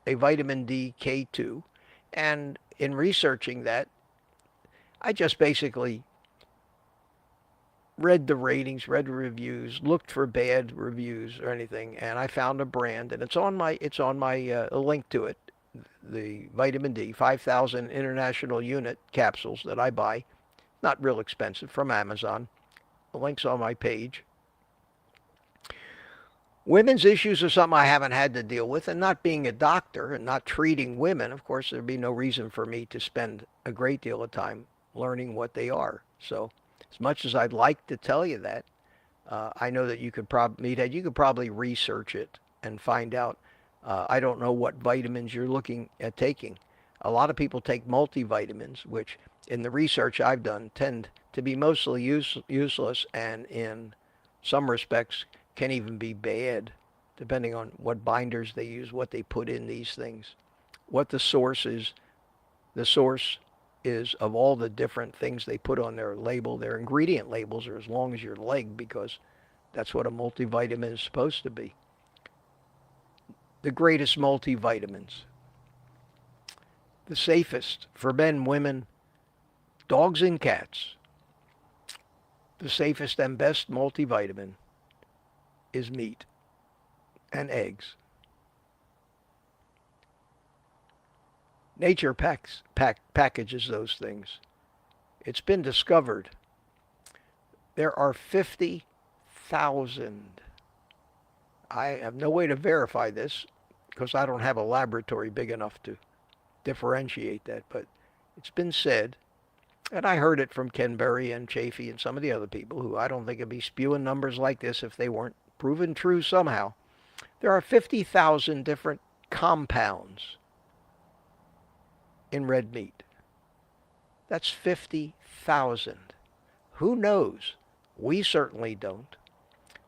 a vitamin D K2. And in researching that, I just basically read the ratings, read the reviews, looked for bad reviews or anything, and I found a brand, and it's on my a link to it, the vitamin D 5,000 international unit capsules that I buy, not real expensive, from Amazon. The link's on my page. Women's issues are something I haven't had to deal with, and not being a doctor and not treating women, of course, there'd be no reason for me to spend a great deal of time learning what they are. So as much as I'd like to tell you that, I know that you could probably research it and find out. I don't know what vitamins you're looking at taking. A lot of people take multivitamins, which in the research I've done tend to be mostly useless, and in some respects can even be bad, depending on what binders they use, what they put in these things, what the source is. The source is of all the different things they put on their label. Their ingredient labels are as long as your leg, because that's what a multivitamin is supposed to be. The greatest multivitamins. The safest for men, women, dogs, and cats. The safest and best multivitamin is meat and eggs. Nature packages those things. It's been discovered there are 50,000. I have no way to verify this because I don't have a laboratory big enough to differentiate that, but it's been said, and I heard it from Ken Berry and Chafee and some of the other people who I don't think would be spewing numbers like this if they weren't proven true somehow. There are 50,000 different compounds in red meat. That's 50,000. Who knows? We certainly don't.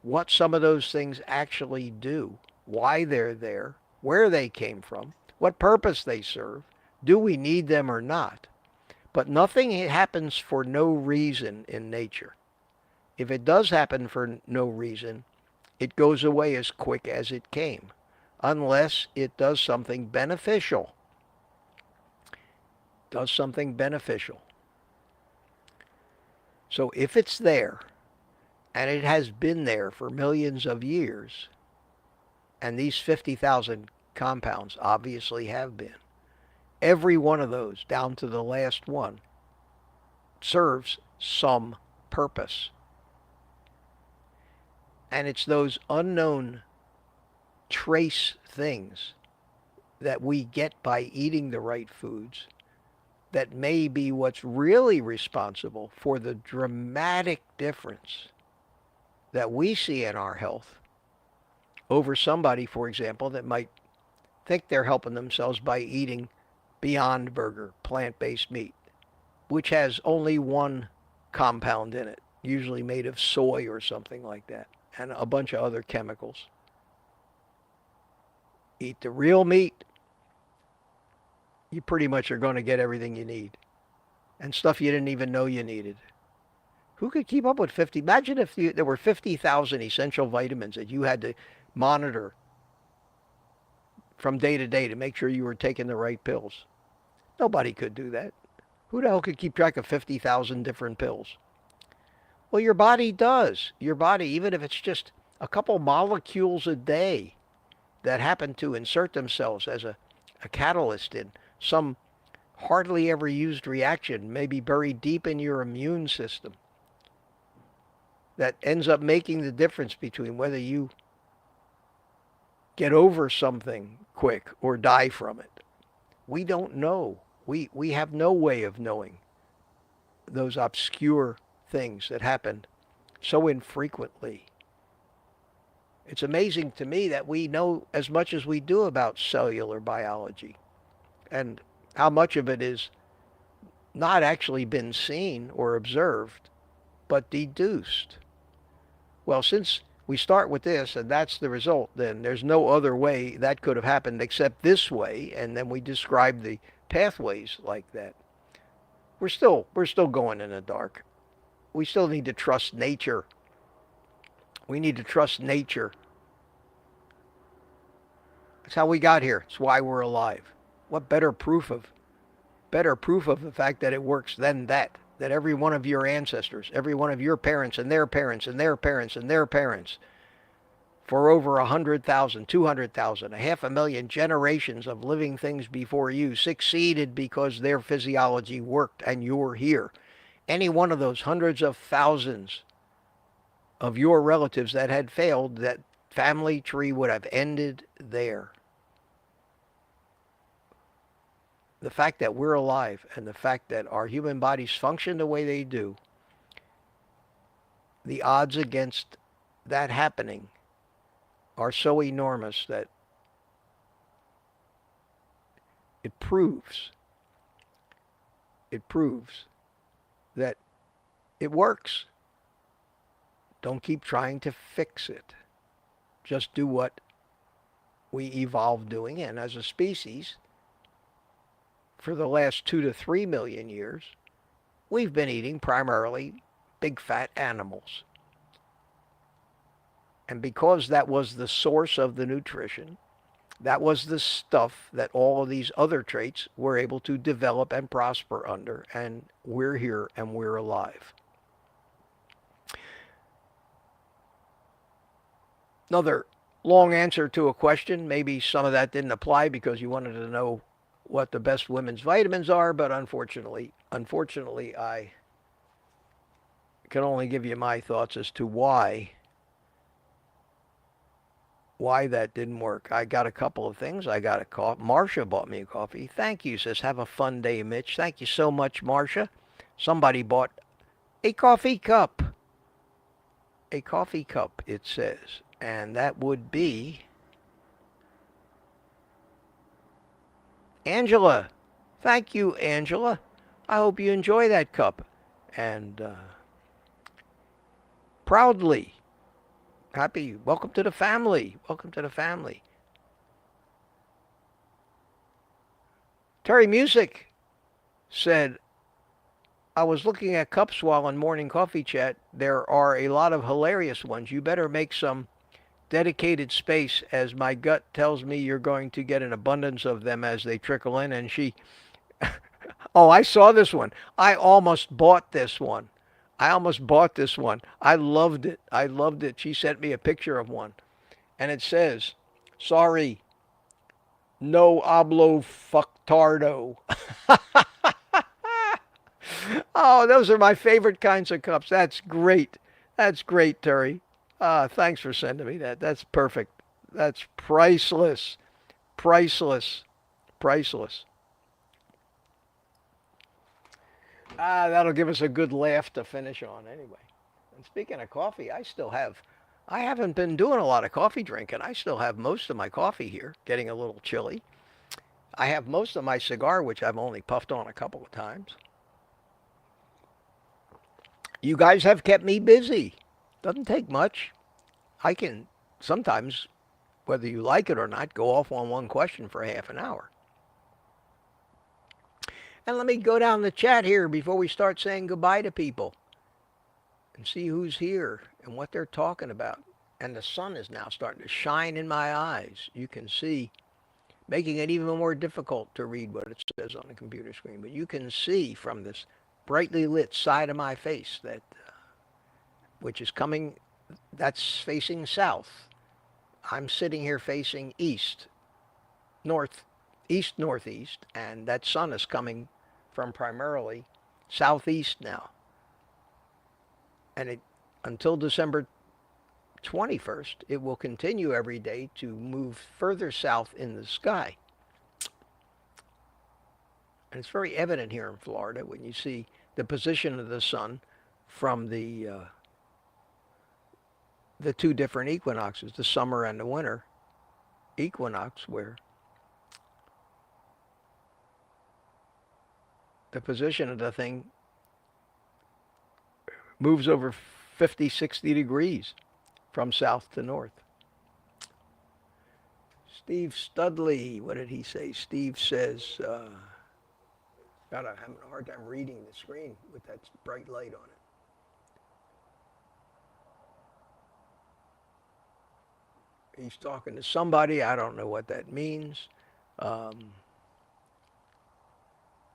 What some of those things actually do, why they're there, where they came from, what purpose they serve, do we need them or not? But nothing happens for no reason in nature. If it does happen for no reason, it goes away as quick as it came, unless it does something beneficial. Does something beneficial. So if it's there, and it has been there for millions of years, and these 50,000 compounds obviously have been, every one of those, down to the last one, serves some purpose. And it's those unknown trace things that we get by eating the right foods that may be what's really responsible for the dramatic difference that we see in our health over somebody, for example, that might think they're helping themselves by eating Beyond Burger, plant-based meat, which has only one compound in it, usually made of soy or something like that, and a bunch of other chemicals. Eat the real meat, you pretty much are going to get everything you need, and stuff you didn't even know you needed. Who could keep up with 50? Imagine if there were 50,000 essential vitamins that you had to monitor from day to day to make sure you were taking the right pills. Nobody could do that. Who the hell could keep track of 50,000 different pills? Well, your body does. Your body, even if it's just a couple molecules a day that happen to insert themselves as a catalyst in some hardly ever used reaction, maybe buried deep in your immune system, that ends up making the difference between whether you get over something quick or die from it. We don't know. We have no way of knowing those obscure things that happen so infrequently. It's amazing to me that we know as much as we do about cellular biology and how much of it is not actually been seen or observed, but deduced. Well, since we start with this and that's the result, then there's no other way that could have happened except this way, and then we describe the pathways like that. We're still going in the dark. We still need to trust nature. We need to trust nature. That's how we got here. It's why we're alive. What better proof of the fact that it works than that every one of your ancestors, every one of your parents and their parents and their parents and their parents, for over 100,000, 200,000, 500,000 generations of living things before you succeeded because their physiology worked and you're here. Any one of those hundreds of thousands of your relatives that had failed, that family tree would have ended there. The fact that we're alive and the fact that our human bodies function the way they do, the odds against that happening are so enormous that it proves that it works. Don't keep trying to fix it. Just do what we evolved doing, and as a species, for the last 2 to 3 million years, we've been eating primarily big fat animals. And because that was the source of the nutrition, that was the stuff that all of these other traits were able to develop and prosper under, and we're here and we're alive. Another long answer to a question. Maybe some of that didn't apply because you wanted to know what the best women's vitamins are, but unfortunately, I can only give you my thoughts as to why that didn't work. I got a couple of things. I got a coffee. Marcia bought me a coffee. Thank you, says. Have a fun day, Mitch. Thank you so much, Marcia. Somebody bought a coffee cup. A coffee cup, it says. And that would be Angela. Thank you, Angela. I hope you enjoy that cup. And proudly, happy, welcome to the family. Welcome to the family. Terry Music said, I was looking at cups while on morning coffee chat. There are a lot of hilarious ones. You better make some dedicated space, as my gut tells me you're going to get an abundance of them as they trickle in. And she, oh, I saw this one. I almost bought this one. I loved it. She sent me a picture of one. And it says, sorry, no hablo fucktardo. Oh, those are my favorite kinds of cups. That's great. That's great, Terry. Thanks for sending me that. That's perfect. That's priceless. Priceless. Priceless. That'll give us a good laugh to finish on anyway. And speaking of coffee, I haven't been doing a lot of coffee drinking. I still have most of my coffee here, getting a little chilly. I have most of my cigar, which I've only puffed on a couple of times. You guys have kept me busy. Doesn't take much. I can sometimes, whether you like it or not, go off on one question for half an hour. And let me go down the chat here before we start saying goodbye to people and see who's here and what they're talking about. And the sun is now starting to shine in my eyes. You can see making it even more difficult to read what it says on the computer screen. But you can see from this brightly lit side of my face that, which is coming, that's facing south. I'm sitting here facing east, north, east, northeast, and that sun is coming from primarily southeast now. And until December 21st, it will continue every day to move further south in the sky. And it's very evident here in Florida when you see the position of the sun from the two different equinoxes, the summer and the winter equinox, where the position of the thing moves over 50, 60 degrees from south to north. Steve Studley, what did he say? Steve says, God, I'm having a hard time reading the screen with that bright light on it. He's talking to somebody. I don't know what that means.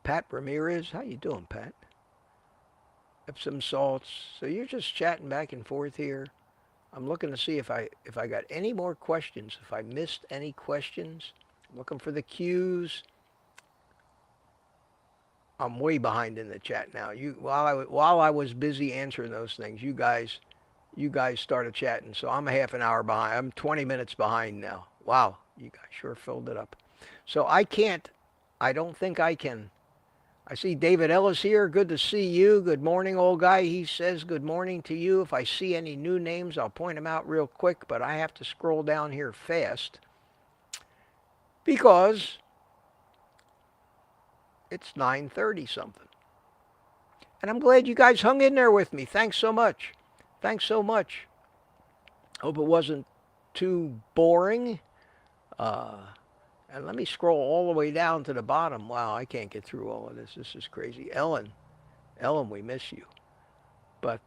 Pat Ramirez, how you doing, Pat? Epsom salts. So you're just chatting back and forth here. I'm looking to see if I got any more questions. If I missed any questions, I'm looking for the cues. I'm way behind in the chat now. While I was busy answering those things, you guys started chatting, so I'm a half an hour behind. I'm 20 minutes behind now. Wow, you guys sure filled it up. So I don't think I can. I see David Ellis here. Good to see you. Good morning, old guy. He says good morning to you. If I see any new names, I'll point them out real quick, but I have to scroll down here fast because it's 9:30 something. And I'm glad you guys hung in there with me. Thanks so much. Thanks so much. Hope it wasn't too boring. And let me scroll all the way down to the bottom. Wow, I can't get through all of this. This is crazy. Ellen, we miss you. But,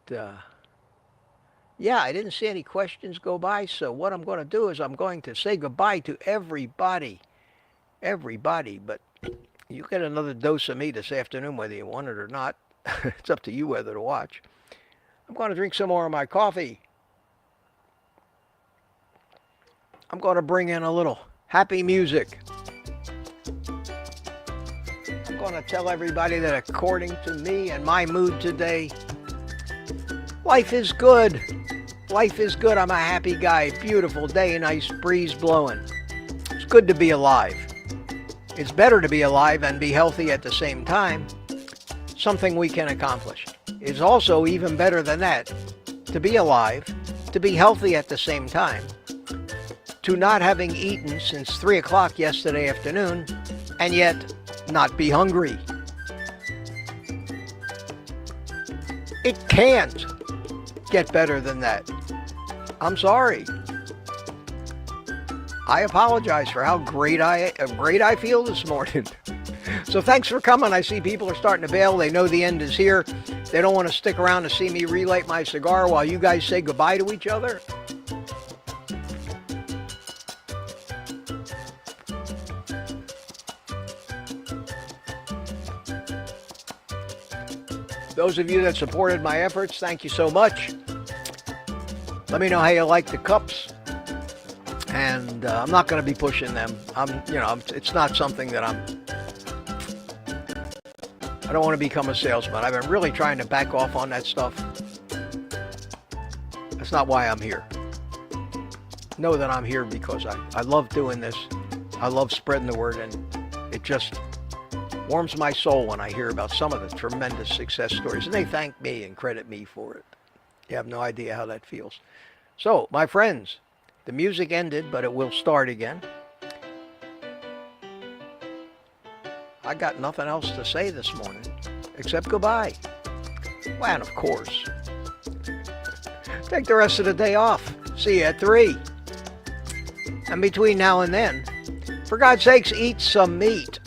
yeah, I didn't see any questions go by. So what I'm going to do is I'm going to say goodbye to everybody. But you get another dose of me this afternoon, whether you want it or not. It's up to you whether to watch. I'm going to drink some more of my coffee. I'm going to bring in a little happy music. I'm going to tell everybody that according to me and my mood today, life is good. Life is good. I'm a happy guy. Beautiful day, nice breeze blowing. It's good to be alive. It's better to be alive and be healthy at the same time. Something we can accomplish. It's also even better than that, to be alive, to be healthy at the same time, to not having eaten since 3 o'clock yesterday afternoon, and yet not be hungry. It can't get better than that. I'm sorry. I apologize for how great I feel this morning. So thanks for coming. I see people are starting to bail. They know the end is here. They don't want to stick around to see me relight my cigar while you guys say goodbye to each other. Those of you that supported my efforts, thank you so much. Let me know how you like the cups. And I'm not going to be pushing them. It's not something that I don't want to become a salesman. I've been really trying to back off on that stuff. That's not why I'm here. Know that I'm here because I love doing this. I love spreading the word, and it just warms my soul when I hear about some of the tremendous success stories. And they thank me and credit me for it. You have no idea how that feels. So, my friends, the music ended, but it will start again. I got nothing else to say this morning except goodbye. Well, and of course, take the rest of the day off. See you at 3. And between now and then, for God's sakes, eat some meat.